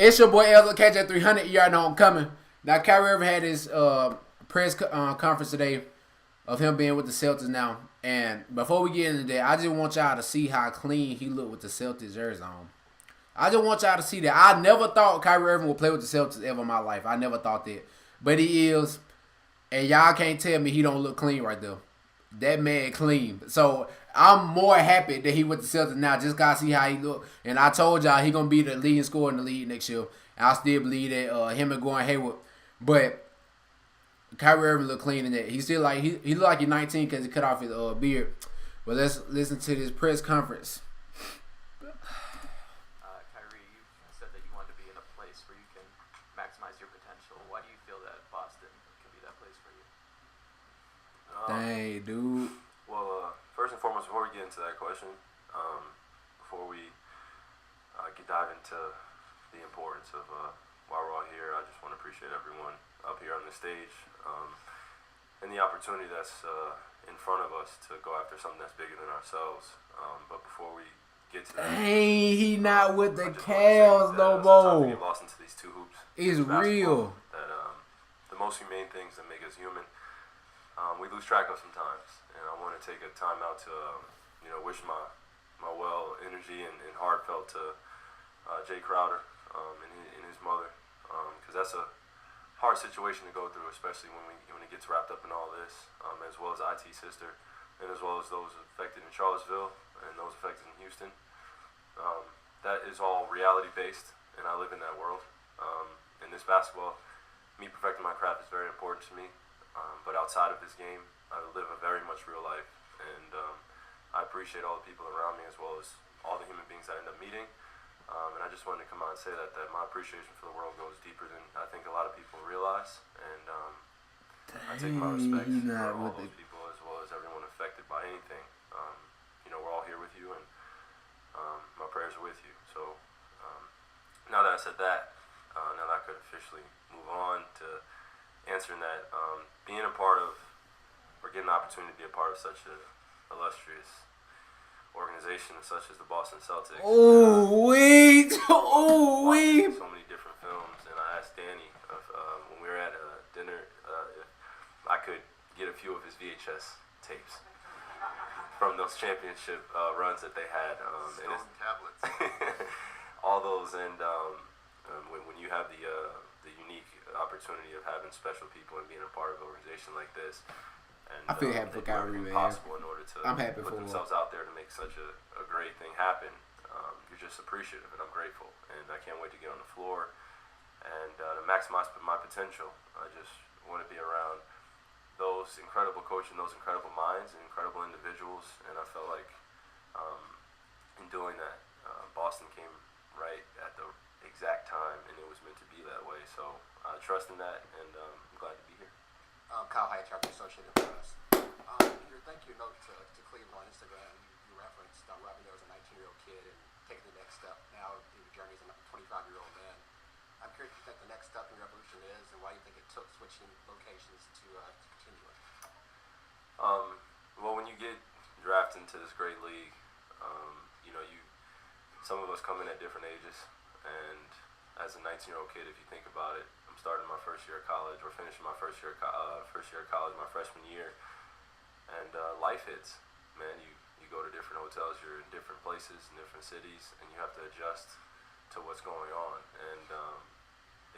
It's your boy Elzo Catch at 300. You already know I'm coming. Now, Kyrie Irving had his press conference today of him being with the Celtics now. And before we get into that, I just want y'all to see how clean he looked with the Celtics jersey on. I just want y'all to see that. I never thought Kyrie Irving would play with the Celtics ever in my life. I never thought that. But he is. And y'all can't tell me he don't look clean right there. That man clean. So I'm more happy that he with the Celtics now just because I see how he look. And I told y'all he going to be the leading scorer in the league next year. And I still believe that him and Gordon Hayward. But Kyrie Irving look clean in that. He still like he look like he's 19 because he cut off his beard. But let's listen to this press conference. Kyrie, you said that you want to be in a place where you can maximize your potential. Why do you feel that Boston can be that place for you? Dang, dude. Well, first and foremost, before we get into that question, before we dive into the importance of why we're all here, I just want to appreciate everyone up here on the stage and the opportunity that's in front of us to go after something that's bigger than ourselves. But before we get to that, Dang, he not with the Cavs no more. We get lost into these two hoops. It's real. That the most humane things that make us human, we lose track of sometimes. And I want to take a time out to wish my well energy and heartfelt to Jay Crowder and his mother, because that's a hard situation to go through, especially when it gets wrapped up in all this, as well as IT's sister, and as well as those affected in Charlottesville and those affected in Houston. That is all reality based, and I live in that world. In this basketball, me perfecting my craft is very important to me. But outside of this game, I live a very much real life, and I appreciate all the people around me as well as all the human beings I end up meeting. And I just wanted to come out and say that my appreciation for the world goes deeper than I think a lot of people realize. And I take my respects for all those people as well as everyone affected by anything. We're all here with you, and my prayers are with you. So now that I said that, now that I could officially move on to answering that, being a part of, or getting the opportunity to be a part of such an illustrious organization such as the Boston Celtics. Oh, wait. So many different films, and I asked Danny when we were at dinner if I could get a few of his VHS tapes from those championship runs that they had. Stone tablets. All those, and when you have the unique opportunity of having special people and being a part of an organization like this. And, I feel happy for Kyrie, man. Impossible in order to I'm happy put for themselves out there to make such a great thing happen. You're just appreciative, and I'm grateful. And I can't wait to get on the floor and to maximize my potential. I just want to be around those incredible coaches, those incredible minds, and incredible individuals. And I felt like in doing that, Boston came right at the exact time, and it was meant to be that way. So I trust in that, and I'm glad to be here. Kyle Hightower, Associated Press. Your thank you note to Cleveland on Instagram, you referenced Robin there was a 19-year-old kid and taking the next step. Now your journey as a 25-year-old man. I'm curious what you think the next step in your evolution is, and why you think it took switching locations to continue it. Well, when you get drafted into this great league, some of us come in at different ages, and as a 19-year-old kid, if you think about it, I'm starting my first year of college, or finishing my first year of college, my freshman year, and life hits. Man, you go to different hotels, you're in different places, in different cities, and you have to adjust to what's going on. And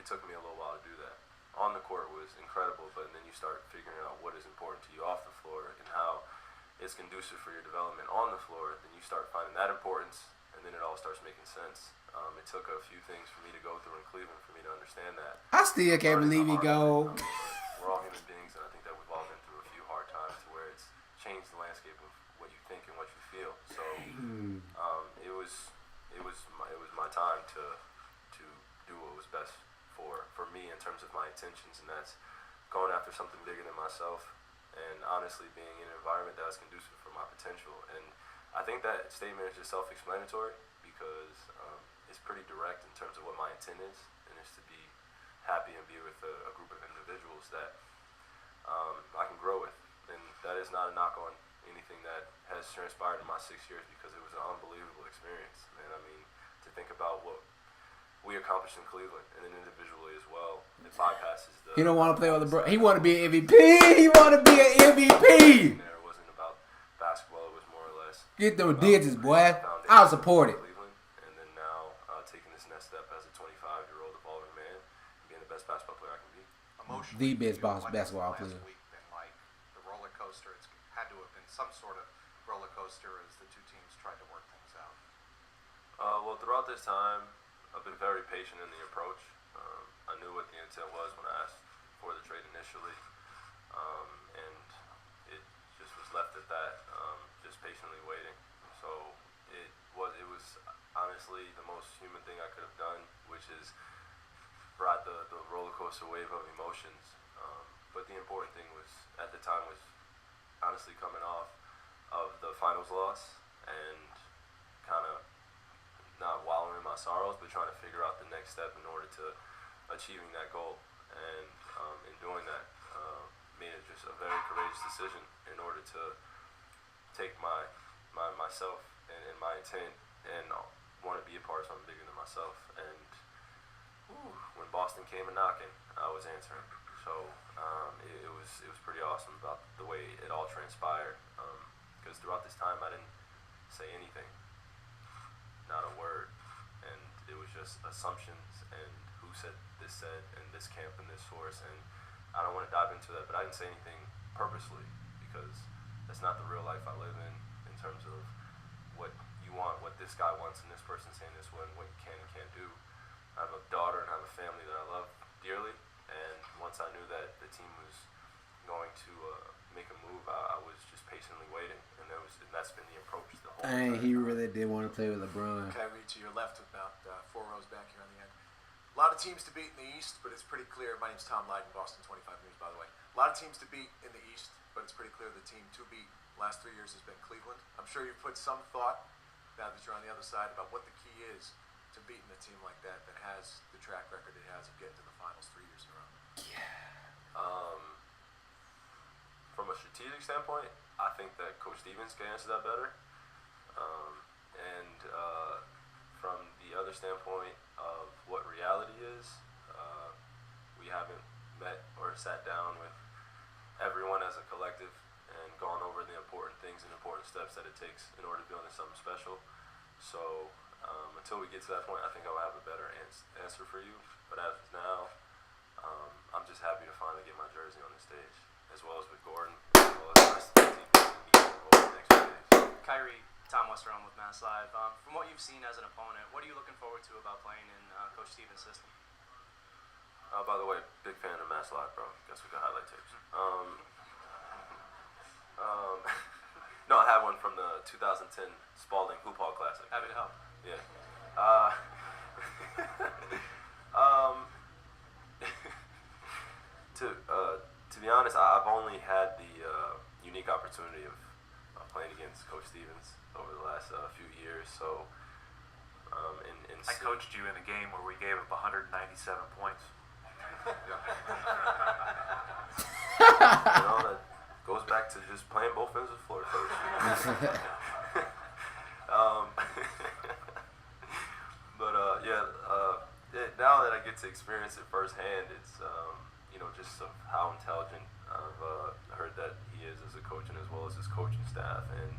it took me a little while to do that. On the court was incredible, but then you start figuring out what is important to you off the floor and how it's conducive for your development on the floor. Then you start finding that importance, and then it all starts making sense. It took a few things for me to go through in Cleveland for me to understand that. I still can't believe he go. We're all human beings, and I think that we've all been through a few hard times to where it's changed the landscape of what you think and what you feel. So it was my time to do what was best for me in terms of my intentions, and that's going after something bigger than myself, and honestly being in an environment that's conducive for my potential. And I think that statement is just self-explanatory because it's pretty direct in terms of what my intent is, and it's to be happy and be with a group of individuals that I can grow with. And that is not a knock on anything that has transpired in my 6 years, because it was an unbelievable experience, man. I mean, to think about what we accomplished in Cleveland, and then individually as well. It bypasses the. He don't want to play with LeBron. He want to be an MVP. He want to be an MVP. It wasn't about basketball. It was more or less. Get those digits, boy. I'll support it. Cleveland, and then now taking this next step as a 25-year-old evolving man, being the best basketball player I can be. Emotionally, The best what has basketball the player. last week been like? The roller coaster. It's had to have been some sort of roller coaster as the two teams tried to work things out. Well, throughout this time, I've been very patient in the approach. I knew what the intent was when I asked for the trade initially, and it just was left at that, just patiently waiting. So it was honestly the most human thing I could have done, which is ride the roller coaster wave of emotions. But the important thing was at the time was honestly coming off of the finals loss and kind of not wallowing in my sorrows, but trying to figure out the next step in order to achieving that goal. And in doing that, made it just a very courageous decision in order to take myself and my intent and want to be a part of something bigger than myself. And when Boston came a knocking, I was answering. So it was pretty awesome about the way it all transpired. Because throughout this time, I didn't say anything. Not a word, and it was just assumptions and who said, and this camp and this source, and I don't want to dive into that, but I didn't say anything purposely because that's not the real life I live in terms of what you want, what this guy wants, and this person saying this one, what you can and can't do. I have a daughter and I have a family that I love dearly, and once I knew that the team was going to make a move, I was just patiently waiting, and that's been the approach the whole time. He really did want to play with LeBron. Kyrie, to your left, about 4 rows back here on the end. A lot of teams to beat in the East, but it's pretty clear. My name's Tom Lyden, Boston, 25 years, by the way. A lot of teams to beat in the East, but it's pretty clear the team to beat last 3 years has been Cleveland. I'm sure you've put some thought, now that you're on the other side, about what the key is to beating a team like that has the track record it has of getting to the finals 3 years in a row. From a strategic standpoint, I think that Coach Stevens can answer that better. And from the other standpoint of what reality is, we haven't met or sat down with everyone as a collective and gone over the important things and important steps that it takes in order to build something special. So until we get to that point, I think I'll have a better answer for you. But as of now, I'm just happy to finally get my jersey on the stage, as well as with Gordon, as well as the rest of the team over the next few days. Kyrie, Tom Westerholm with Mass Live. From what you've seen as an opponent, what are you looking forward to about playing in Coach Stevens' system? By the way, big fan of Mass Live, bro. Guess we got highlight tapes. No, I had one from the 2010 Spalding Hoop Hall Classic. Happy to help. Yeah. To be honest, I've only had the unique opportunity of playing against Coach Stevens over the last few years. So, I coached you in a game where we gave up 197 points. That goes back to just playing both ends of the floor, Coach. Now that I get to experience it firsthand, it's just of how intelligent I've heard that he is as a coach and as well as his coaching staff, and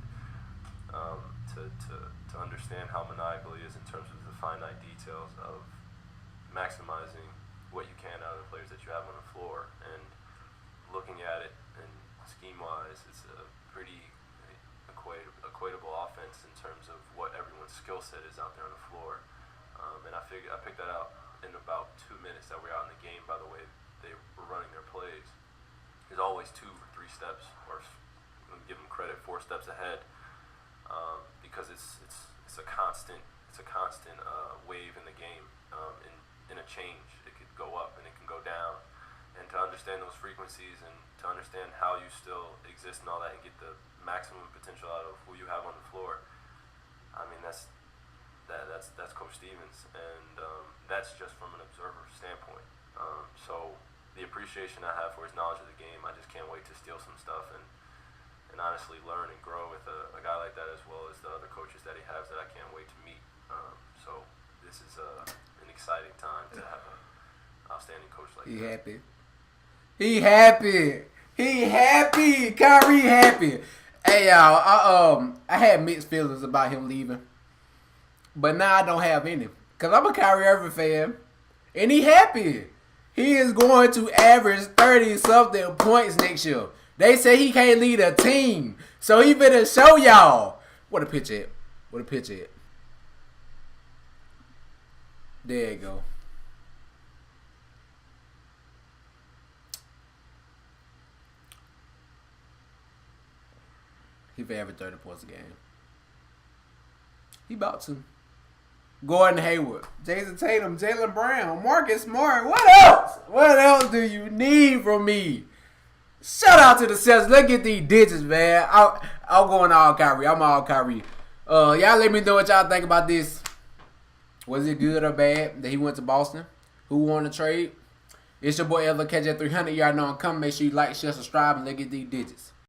to understand how maniacal he is in terms of the finite details of maximizing what you can out of the players that you have on the floor, and looking at it and scheme-wise, it's a pretty equatable offense in terms of what everyone's skill set is out there on the floor. And I picked that out in about 2 minutes that we're out in the game by the way they were running their plays. There's always 2 or 3 steps, or give them credit, 4 steps ahead, because it's a constant wave in the game. In a change, it could go up and it can go down, and to understand those frequencies and to understand how you still exist and all that and get the maximum potential out of who you have on the floor. I mean, that's Coach Stevens, and that's just from an observer standpoint. So the appreciation I have for his knowledge of the game, I just can't wait to steal some stuff and honestly learn and grow with a guy like that, as well as the other coaches that he has that I can't wait to meet. So this is an exciting time to have an outstanding coach like He that. happy. He happy. He happy. Kyrie happy. Hey y'all, I had mixed feelings about him leaving, but now I don't have any, cause I'm a Kyrie Irving fan, and he happy. He is going to average 30-something points next year. They say he can't lead a team, so he better show y'all. What a pitch at. What a pitch at. There you go. He for average 30 points a game. He about to. Gordon Hayward, Jason Tatum, Jaylen Brown, Marcus Smart. What else? What else do you need from me? Shout out to the Celtics. Let's get these digits, man. I'm going all Kyrie. I'm all Kyrie. Y'all let me know what y'all think about this. Was it good or bad that he went to Boston? Who won the trade? It's your boy Ella. Catch that 300 yard on. Come. Make sure you like, share, subscribe, and let's get these digits.